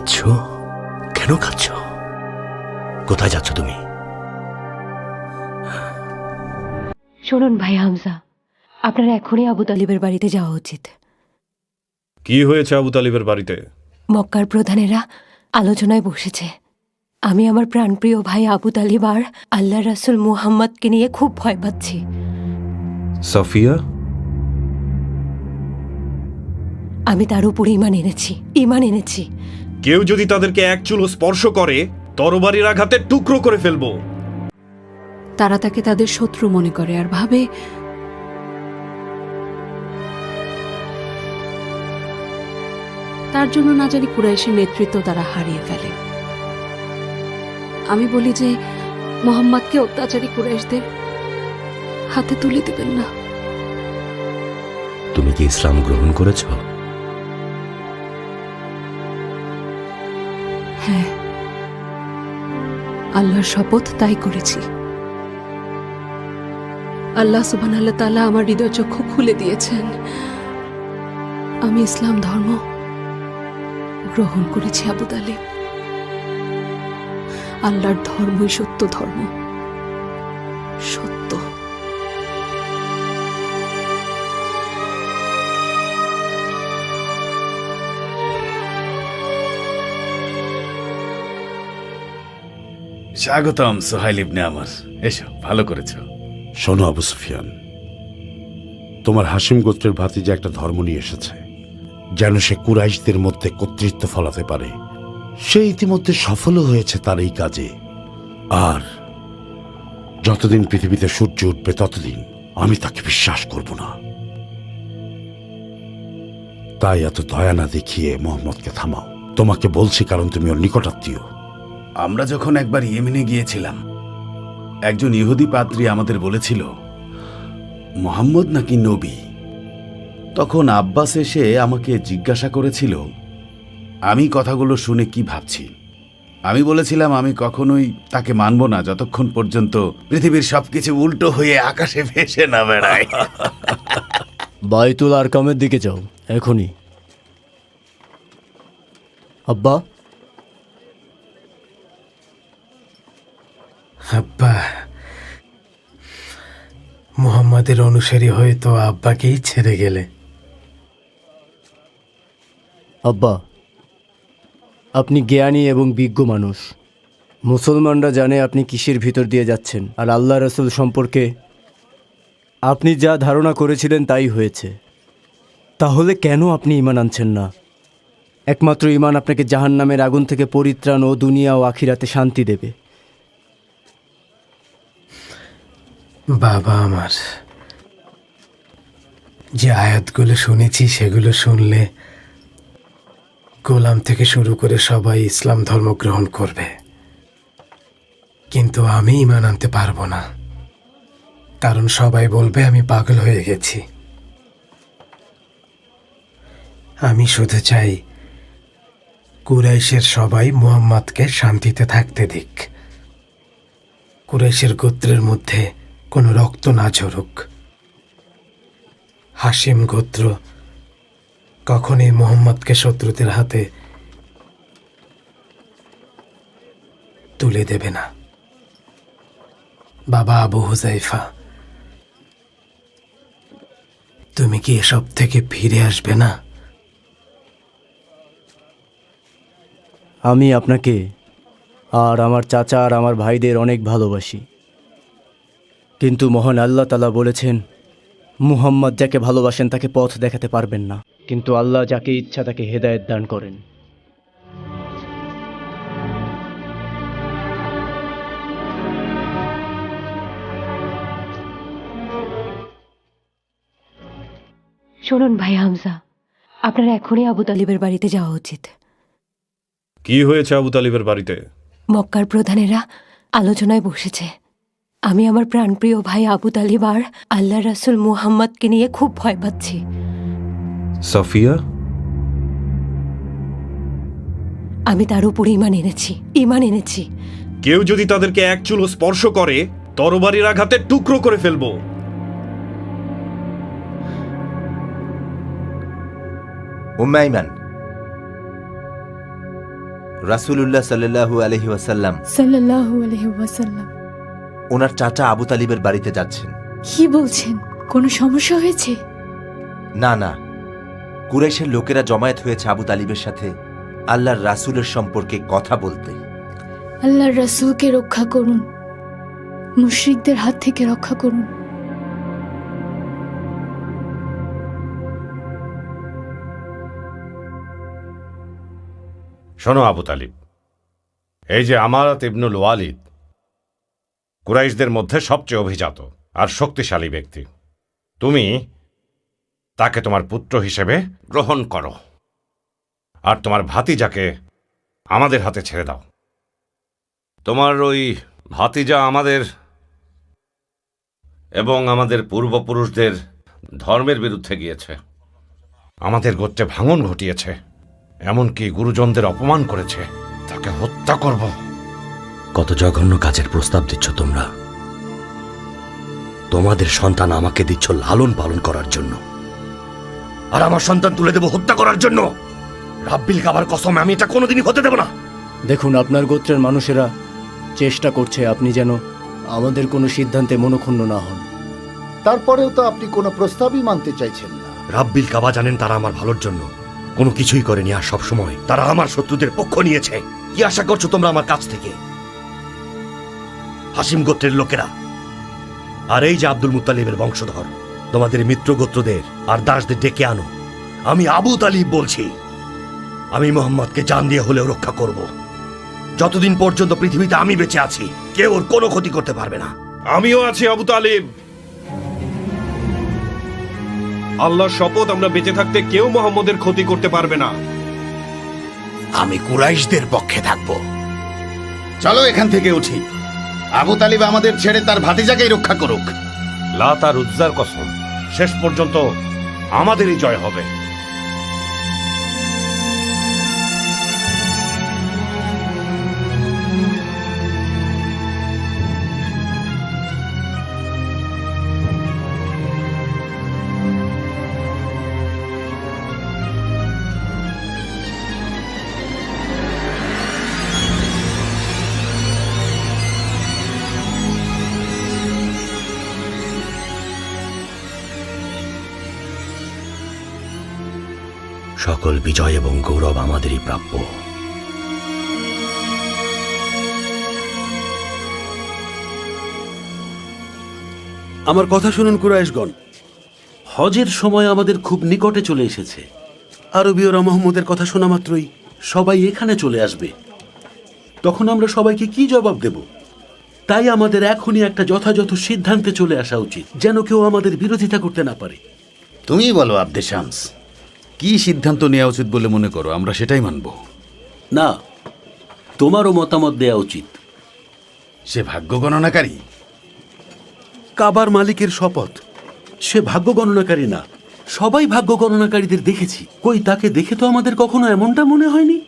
কাঁদছো? কেন কাঁদছো? কোথায় যাচ্ছ তুমি? শুনুন ভাই হামজা, আপনার এখনই আবু তালিবের বাড়িতে যাওয়া উচিত। কি হয়েছে আবু তালিবের বাড়িতে? মক্কার প্রধানেরা আলোচনায় বসেছে। আমি আমার প্রাণপ্রিয় ভাই আবু তালিব আর আল্লাহ রাসূল মুহাম্মদকে নিয়ে খুব ভয় পাচ্ছি। সাফিয়া? আমি তার উপর ঈমান এনেছি। কেউ যদি তাদেরকে এক চুলো স্পর্শ করে তরবারির আঘাতে টুকরো করে ফেলবো। তারা তাকে তাদের শত্রু মনে করে আর ভাবে তার জন্য না জানি কুরাইশের নেতৃত্ব তারা হারিয়ে ফেলে। আমি বলি যে মোহাম্মদকে অত্যাচারী কুরাইশদের হাতে তুলে দিবেন না। তুমি কি ইসলাম গ্রহণ করেছ? হ্যাঁ, আল্লাহর শপথ তাই করেছি। আল্লাহ সুবহানাহু ওয়া তাআলা আমার হৃদয় চক্ষু খুলে দিয়েছেন। আমি ইসলাম ধর্ম গ্রহণ করেছি আবু তালিব। আল্লাহর ধর্মই সত্য ধর্ম, সত্য। স্বাগতম সোহাইল ইবনে আমার। এসো, ভালো করেছো। শোনো আবু সুফিয়ান, তোমার হাশিম গোত্রের ভাতিজা একটা ধর্ম নিয়ে এসেছে যেন সে কুরাইশদের মধ্যে কর্তৃত্ব ফলাতে পারে। সে ইতিমধ্যে সফলও হয়েছে তার এই কাজে। আর যতদিন পৃথিবীতে সূর্য উঠবে ততদিন আমি তাকে বিশ্বাস করব না। তাই এত দয়া না দেখিয়ে মোহাম্মদকে থামাও। তোমাকে বলছি কারণ তুমি ওর নিকটাত্মীয়। আমরা যখন একবার ইয়েমেনে গিয়েছিলাম, একজন ইহুদি পাদ্রী আমাদের বলেছিল মোহাম্মদ নাকি নবী। তখন আব্বাস এসে আমাকে জিজ্ঞাসা করেছিল আমি কথাগুলো শুনে কি ভাবছি। আমি বলেছিলাম আমি কখনোই তাকে মানব না যতক্ষণ পর্যন্ত পৃথিবীর সবকিছু উল্টো হয়ে আকাশে ভেসে না বেড়ায়। বাইতুল আরকামের দিকে যাও এখনই। আব্বা, আব্বা, মুহাম্মাদের অনুসারী হয়ে তো আব্বাকেই ছেড়ে গেলে। আব্বা, আপনি জ্ঞানী এবং বিজ্ঞ মানুষ। মুসলমানরা জানে আপনি কিসের ভিতর দিয়ে যাচ্ছেন, আর আল্লাহ রাসূল সম্পর্কে আপনি যা ধারণা করেছিলেন তাই হয়েছে। তাহলে কেন আপনি ঈমান আনছেন না? একমাত্র ঈমান আপনাকে জাহান্নামের আগুন থেকে পরিত্রাণ ও দুনিয়া ও আখিরাতে শান্তি দেবে। বাবা আমার, যে আয়াতগুলো শুনেছি সেগুলো শুনলে গোলাম থেকে শুরু করে সবাই ইসলাম ধর্ম গ্রহণ করবে, কিন্তু আমি ঈমান আনতে পারবো না। কারণ সবাই বলবে আমি পাগল হয়ে গেছি। আমি শুধু চাই কুরাইশের সবাই মুহাম্মদকে শান্তিতে থাকতে দিক। কুরাইশের গোত্রের মধ্যে কোনো রক্ত না ঝরুক। হাশিম গোত্র কখনই মুহাম্মদকে শত্রুদের হাতে তুলে দেবে না। বাবা আবু হুযায়ফা, তুমি কি এসব থেকে ফিরে আসবে না? আমি আপনাকে আর আমার চাচা আর আমার ভাইদের অনেক ভালোবাসি, কিন্তু মহান আল্লাহ তাআলা বলেছেন মুহাম্মদ যাকে ভালোবাসেন তাকে পথ দেখাতে পারবেন না, কিন্তু আল্লাহ যাকে ইচ্ছা তাকে হেদায়েত দান করেন। শুনুন ভাই হামজা, আপনার এখনই আবু তালিবের বাড়িতে যাওয়া উচিত। কি হয়েছে আবু তালিবের বাড়িতে? মক্কার প্রধানেরা আলোচনায় বসেছে। আমি আমার প্রাণপ্রিয় ভাই আবু তালিব আর আল্লাহ রাসূল মুহাম্মদকে নিয়ে খুব ভয় পাচ্ছি। সাফিয়া? আমি তার উপর ঈমান এনেছি। কেউ যদি তাদেরকে এক চুলো স্পর্শ করে তরবারির আঘাতে টুকরো করে ফেলবো। উম্মে আইমান, রাসূলুল্লাহ সাল্লাল্লাহু আলাইহি ওয়াসাল্লাম সাল্লাল্লাহু আলাইহি ওয়াসাল্লাম। ওনার চাচা আবু তালিবের বাড়িতে যাচ্ছেন। কি বলছেন? কোনো সমস্যা হয়েছে? না না, কুরাইশের লোকেরা জমায়েত হয়েছে আবু তালিবের সাথে আল্লাহর রাসূলের সম্পর্কে কথা বলতে। আল্লাহর রাসূলকে রক্ষা করুন, মুশরিকদের হাত থেকে রক্ষা করুন। শোনো আবু তালিব, এই যে আমারাত ইবনুল ওয়ালিদ কুরাইশদের মধ্যে সবচেয়ে অভিজাত আর শক্তিশালী ব্যক্তি। তুমি তাকে তোমার পুত্র হিসেবে গ্রহণ করো আর তোমার ভাতিজাকে আমাদের হাতে ছেড়ে দাও। তোমার ওই ভাতিজা আমাদের এবং আমাদের পূর্বপুরুষদের ধর্মের বিরুদ্ধে গিয়েছে, আমাদের গোত্রে ভাঙন ঘটিয়েছে, এমনকি গুরুজনদের অপমান করেছে। তাকে হত্যা করব। কত জঘন্য কাজের প্রস্তাব দিচ্ছ তোমরা। তোমাদের সন্তান আমাকে দিচ্ছ লালন পালন করার জন্য, আর আমার সন্তান তুলে দেব হত্যা করার জন্য। রাব্বিল কাবার কসম, আমি এটা কোনোদিনই হতে দেব না। দেখুন, আপনার গোত্রের মানুষেরা চেষ্টা করছে আপনি যেন আমাদের কোনো সিদ্ধান্তে মনোক্ষুণ্ণ না হন। তারপরেও তো আপনি কোনো প্রস্তাবই মানতে চাইছেন না। রাব্বিল কাবা জানেন তারা আমার ভালোর জন্য কোনো কিছুই করেনি, আর সব সময় তারা আমার শত্রুদের পক্ষ নিয়েছে। কি আশা করছো তোমরা আমার কাছ থেকে? হাসিম গোত্রের লোকেরা আর এই যে আব্দুল মুত্তালিবের বংশধর, তোমাদের মিত্র গোত্রদের আর দাসদের ডেকে আনো। আমি আবু তালিব বলছি, আমি মোহাম্মদকে জান দিয়ে হলেও রক্ষা করব। যতদিন পর্যন্ত পৃথিবীতে আমি বেঁচে আছি, কেউ ওর কোনো ক্ষতি করতে পারবে না। আমিও আছি আবু তালিব। আল্লাহর শপথ, আমরা বেঁচে থাকতে কেউ মোহাম্মদের ক্ষতি করতে পারবে না। আমি কুরাইশদের পক্ষে থাকব। চলো এখান থেকে উঠি। আবু তালিব আমাদের ছেড়ে তার ভাতিজাকেই রক্ষা করুক। লাত আর উজ্জার কসম, শেষ পর্যন্ত আমাদেরই জয় হবে। সকল বিজয় এবং গৌরব আমাদেরই প্রাপ্য। আমার কথা শুনুন কুরাইশগণ, হজের সময় আমাদের খুব নিকটে চলে এসেছে। আরবীয়রা মোহাম্মদের কথা শোনা মাত্রই সবাই এখানে চলে আসবে। তখন আমরা সবাইকে কি জবাব দেব? তাই আমাদের এখনই একটা যথাযথ সিদ্ধান্তে চলে আসা উচিত, যেন কেউ আমাদের বিরোধিতা করতে না পারে। তুমি বলো আব্দে শামস, কি সিদ্ধান্ত নেওয়া উচিত বলে মনে করো? আমরা সেটাই মানব। না, তোমারও মতামত দেয়া উচিত। সে ভাগ্য গণনাকারী। কাবার মালিকের শপথ, সে ভাগ্য গণনাকারী না। সবাই ভাগ্য গণনাকারীদের দেখেছি। কই, তাকে দেখে তো আমাদের কখনো এমনটা মনে হয়নি।